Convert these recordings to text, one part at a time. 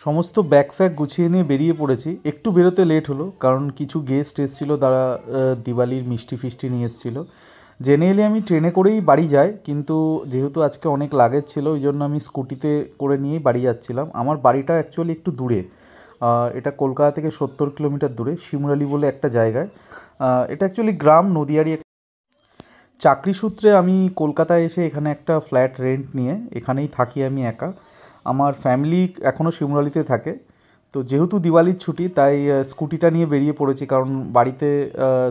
সমস্ত ব্যাগ ফ্যাগ গুছিয়ে নিয়ে বেরিয়ে পড়েছি। একটু বেরোতে লেট হলো কারণ কিছু গেস্ট এসেছিলো, তারা দিওয়ালির মিষ্টি ফিষ্টি নিয়ে এসেছিলো। জেনারেলি আমি ট্রেনে করেই বাড়ি যাই, কিন্তু যেহেতু আজকে অনেক লাগেজ ছিল ওই জন্য আমি স্কুটিতে করে নিয়েই বাড়ি যাচ্ছিলাম। আমার বাড়িটা অ্যাকচুয়ালি একটু দূরে, এটা কলকাতা থেকে 70 কিলোমিটার দূরে, শিমুরালি বলে একটা জায়গায়। এটা অ্যাকচুয়ালি গ্রাম, নদিয়ারই। চাকরি সূত্রে আমি কলকাতায় এসে এখানে একটা ফ্ল্যাট রেন্ট নিয়ে এখানেই থাকি আমি একা। আমার ফ্যামিলি এখনও শিমুরালিতে থাকে। তো যেহেতু দিওয়ালির ছুটি তাই স্কুটিটা নিয়ে বেরিয়ে পড়েছি, কারণ বাড়িতে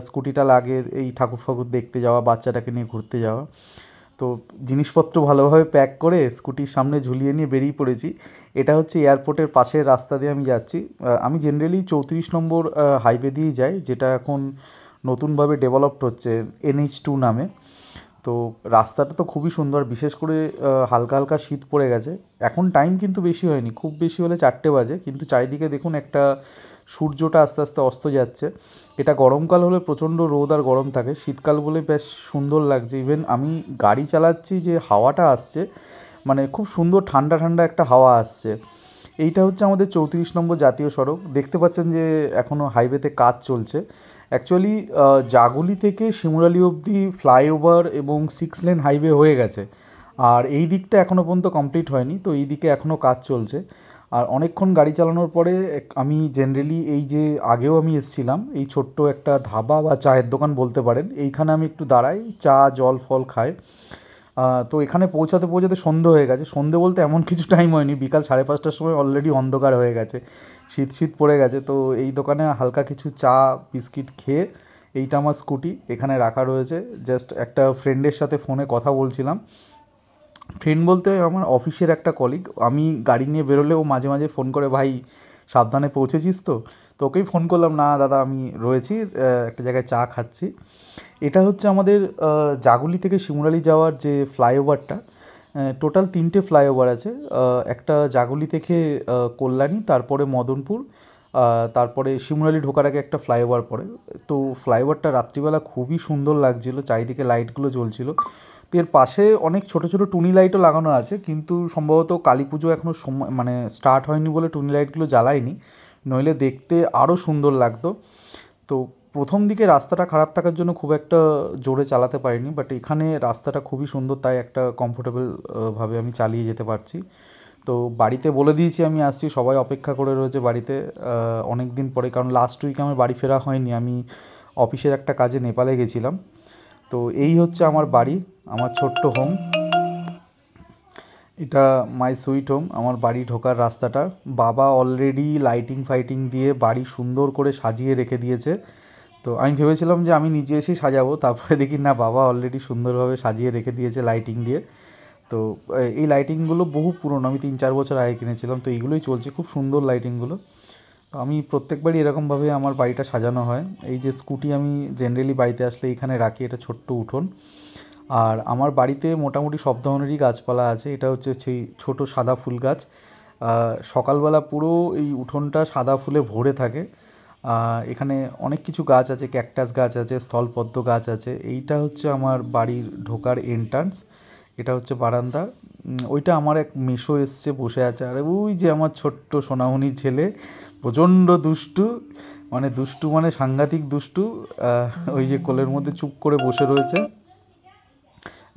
স্কুটিটা লাগে এই ঠাকুর ফাকুর দেখতে যাওয়া, বাচ্চাটাকে নিয়ে ঘুরতে যাওয়া। তো জিনিসপত্র ভালোভাবে প্যাক করে স্কুটির সামনে ঝুলিয়ে নিয়ে বেরিয়ে পড়েছি। এটা হচ্ছে এয়ারপোর্টের পাশের রাস্তা দিয়ে আমি যাচ্ছি। আমি জেনারেলি 34 নম্বর হাইওয়ে দিয়েই যাই, যেটা এখন নতুনভাবে ডেভেলপড হচ্ছে NH2 নামে। তো রাস্তাটা তো খুবই সুন্দর, বিশেষ করে হালকা হালকা শীত পড়ে গেছে। এখন টাইম কিন্তু বেশি হয়নি, খুব বেশি হলে 4টে বাজে, কিন্তু চারিদিকে দেখুন একটা সূর্যটা আস্তে আস্তে অস্ত যাচ্ছে। এটা গরমকাল হলে প্রচণ্ড রোদ আর গরম থাকে, শীতকাল বলে বেশ সুন্দর লাগছে। ইভেন আমি গাড়ি চালাচ্ছি, যে হাওয়াটা আসছে মানে খুব সুন্দর ঠান্ডা ঠান্ডা একটা হাওয়া আসছে। এইটা হচ্ছে আমাদের 34 নম্বর জাতীয় সড়ক। দেখতে পাচ্ছেন যে এখনও হাইওয়েতে কাজ চলছে। অ্যাকচুয়ালি জাগুলি থেকে শিমুরালি অবধি ফ্লাইওভার এবং 6 লেন হাইওয়ে হয়ে গেছে, আর এই দিকটা এখনও পর্যন্ত কমপ্লিট হয়নি। তো এই দিকে এখনও কাজ চলছে। আর অনেকক্ষণ গাড়ি চালানোর পরে আমি জেনারেলি এই যে আগেও আমি এসেছিলাম এই ছোট্ট একটা ধাবা বা চায়ের দোকান বলতে পারেন, এইখানে আমি একটু দাঁড়াই, চা জল ফল খাই। তো এখানে পৌঁছাতে পৌঁছাতে সন্ধে হয়ে গেছে। সন্ধে বলতে এমন কিছু টাইম হয়নি, বিকাল 5:30টার সময় অলরেডি অন্ধকার হয়ে গেছে, শীত শীত পড়ে গেছে। তো এই দোকানে হালকা কিছু চা বিস্কিট খেয়ে, এইটা আমার স্কুটি এখানে রাখা রয়েছে। জাস্ট একটা ফ্রেন্ডের সাথে ফোনে কথা বলছিলাম। ফ্রেন্ড বলতে আমার অফিসের একটা কলিগ। আমি গাড়ি নিয়ে বেরোলেও মাঝে মাঝে ফোন করে, ভাই সাবধানে পৌঁছেছিস তো? তো ওকেই ফোন করলাম, না দাদা আমি রয়েছি, একটা জায়গায় চা খাচ্ছি। এটা হচ্ছে আমাদের জাগুলি থেকে শিমুরালি যাওয়ার যে ফ্লাইওভারটা। টোটাল 3টে ফ্লাইওভার আছে। একটা জাগুলি থেকে কল্যাণী, তারপরে মদনপুর, তারপরে শিমুরালি ঢোকার আগে একটা ফ্লাইওভার পড়ে। তো ফ্লাইওভারটা রাত্রিবেলা খুবই সুন্দর লাগছিলো, চারিদিকে লাইটগুলো জ্বলছিল। তো এর পাশে অনেক ছোটো ছোটো টুনি লাইটও লাগানো আছে, কিন্তু সম্ভবত কালী পুজো এখনও সময় মানে স্টার্ট হয়নি বলে টুনি লাইটগুলো জ্বালায়নি, নইলে দেখতে আরও সুন্দর লাগতো। তো প্রথম দিকে রাস্তাটা খারাপ থাকার জন্য খুব একটা জোরে চালাতে পারিনি, বাট এখানে রাস্তাটা খুবই সুন্দর, তাই একটা কমফোর্টেবল ভাবে আমি চালিয়ে যেতে পারছি। তো বাড়িতে বলে দিয়েছি আমি আসছি, সবাই অপেক্ষা করে রয়েছে বাড়িতে অনেক দিন পরে, কারণ লাস্ট উইক আমার বাড়ি ফেরা হয়নি, আমি অফিসের একটা কাজে নেপালে গেছিলাম। তো এই হচ্ছে আমার বাড়ি, আমার ছোট্ট হোম। এটা মাই সুইট হোম, আমার বাড়ি ঢোকার রাস্তাটা। বাবা অলরেডি লাইটিং ফাইটিং দিয়ে বাড়ি সুন্দর করে সাজিয়ে রেখে দিয়েছে। তো আমি ভেবেছিলাম যে আমি নিজে এসেই সাজাবো, তারপরে দেখি না, বাবা অলরেডি সুন্দরভাবে সাজিয়ে রেখে দিয়েছে লাইটিং দিয়ে। তো এই লাইটিংগুলো বহু পুরনো, আমি 3-4 বছর আগে কিনেছিলাম, তো এইগুলোই চলছে, খুব সুন্দর লাইটিংগুলো। তো আমি প্রত্যেকবারই এরকমভাবে আমার বাড়িটা সাজানো হয়। এই যে স্কুটি আমি জেনারেলি বাড়িতে আসলে এখানে রাখি, এটা ছোট্ট উঠোন। আর আমার বাড়িতে মোটামুটি সব ধরনেরই গাছপালা আছে। এটা হচ্ছে সেই ছোটো সাদা ফুল গাছ। সকালবেলা পুরো এই উঠোনটা সাদা ফুলে ভরে থাকে। এখানে অনেক কিছু গাছ আছে, ক্যাকটাস গাছ আছে, স্থলপদ্ম গাছ আছে। এইটা হচ্ছে আমার বাড়ির ঢোকার এন্ট্রান্স, এটা হচ্ছে বারান্দা। ওইটা আমার এক মেসো এসছে, বসে আছে। আর ওই যে আমার ছোট্ট সোনামণির ছেলে, প্রচণ্ড দুষ্টু, মানে দুষ্টু মানে সাংঘাতিক দুষ্টু। ওই যে কোলের মধ্যে চুপ করে বসে রয়েছে।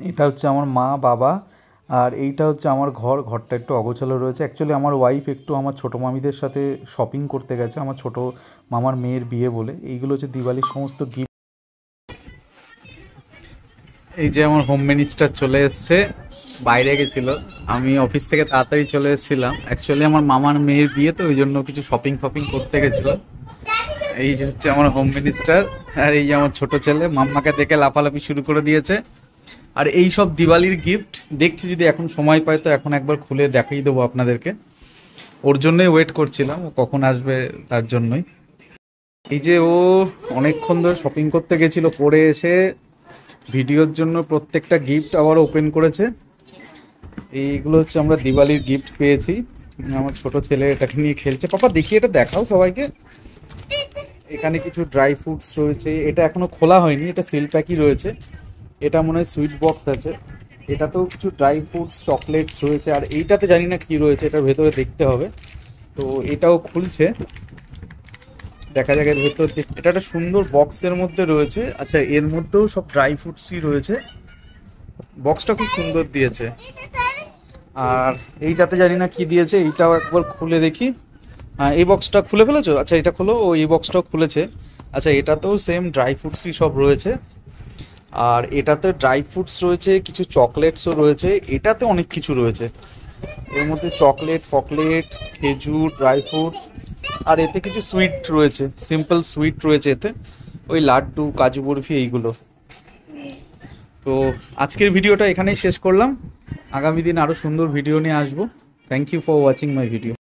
এটা হচ্ছে আমার মা বাবা, আর এইটা হচ্ছে আমার ঘরটা একটু অগোছালো রয়েছে। অ্যাকচুয়ালি আমার ওয়াইফ একটু আমার ছোটো মামিদের সাথে শপিং করতে গেছে, আমার ছোটো মামার মেয়ের বিয়ে বলে। এইগুলো হচ্ছে দিওয়ালির সমস্ত গিফট। এই যে আমার হোম মিনিস্টার চলে এসছে, বাইরে গেছিল, আমি অফিস থেকে তাড়াতাড়ি চলে এসেছিলাম। অ্যাকচুয়ালি আমার মামার মেয়ের বিয়ে, তো ওই জন্য কিছু শপিং ফপিং করতে গেছিল। এই যে হচ্ছে আমার হোম মিনিস্টার, আর এই যে আমার ছোট ছেলে মাম্মাকে দেখে লাফালাফি শুরু করে দিয়েছে। আর এই সব দিওয়ালির গিফট দেখছি, যদি এখন সময় পাই তো এখন একবার খুলে দেখাই দেবো আপনাদেরকে। ওর জন্যই ওয়েট করছিলাম, ও কখন আসবে তার জন্যই। এই যে ও অনেকক্ষণ ধরে শপিং করতে গেছিল, পরে এসে ভিডিওর জন্য প্রত্যেকটা গিফট আবার ওপেন করেছে। এইগুলো হচ্ছে আমরা দিওয়ালির গিফট পেয়েছি। আমার ছোট ছেলে এটাকে নিয়ে খেলছে। পাপা দেখি এটা দেখাও সবাইকে। এখানে কিছু ড্রাই ফ্রুটস রয়েছে, এটা এখনো খোলা হয়নি, এটা সিল প্যাকই রয়েছে। এটা মনে হয় সুইট বক্স আছে। এটাতেও কিছু ড্রাই ফ্রুটস চকলেটস রয়েছে, আর এইটাতে জানি না কি রয়েছে, এটার ভেতরে দেখতে হবে। তো এটাও খুলছে, দেখা যাক এর ভেতর এটা একটা সুন্দর বক্সের মধ্যে রয়েছে। আচ্ছা, এর মধ্যেও সব ড্রাই ফ্রুটসই রয়েছে, বক্সটা খুব সুন্দর দিয়েছে। আর এইটাতে জানি না কি দিয়েছে, এইটাও একবার খুলে দেখি। হ্যাঁ, এই বক্সটা খুলে ফেলেছো? আচ্ছা এটা খোলো, ও এই বক্সটাও খুলেছে। আচ্ছা, এটাতেও সেম ড্রাই ফ্রুটসই সব রয়েছে, আর এটাতে ড্রাই ফ্রুটস রয়েছে, কিছু চকলেটসও রয়েছে, এটাতে অনেক কিছু রয়েছে। এর মধ্যে চকলেট ফকলেট, খেজুর, ড্রাই ফ্রুটস, আর এতে কিছু সুইট রয়েছে, সিম্পল সুইট রয়েছে এতে, ওই লাড্ডু, কাজু বরফি, এইগুলো। তো আজকের ভিডিওটা এখানেই শেষ করলাম, আগামী দিন আরও সুন্দর ভিডিও নিয়ে আসবো। Thank you for watching my video.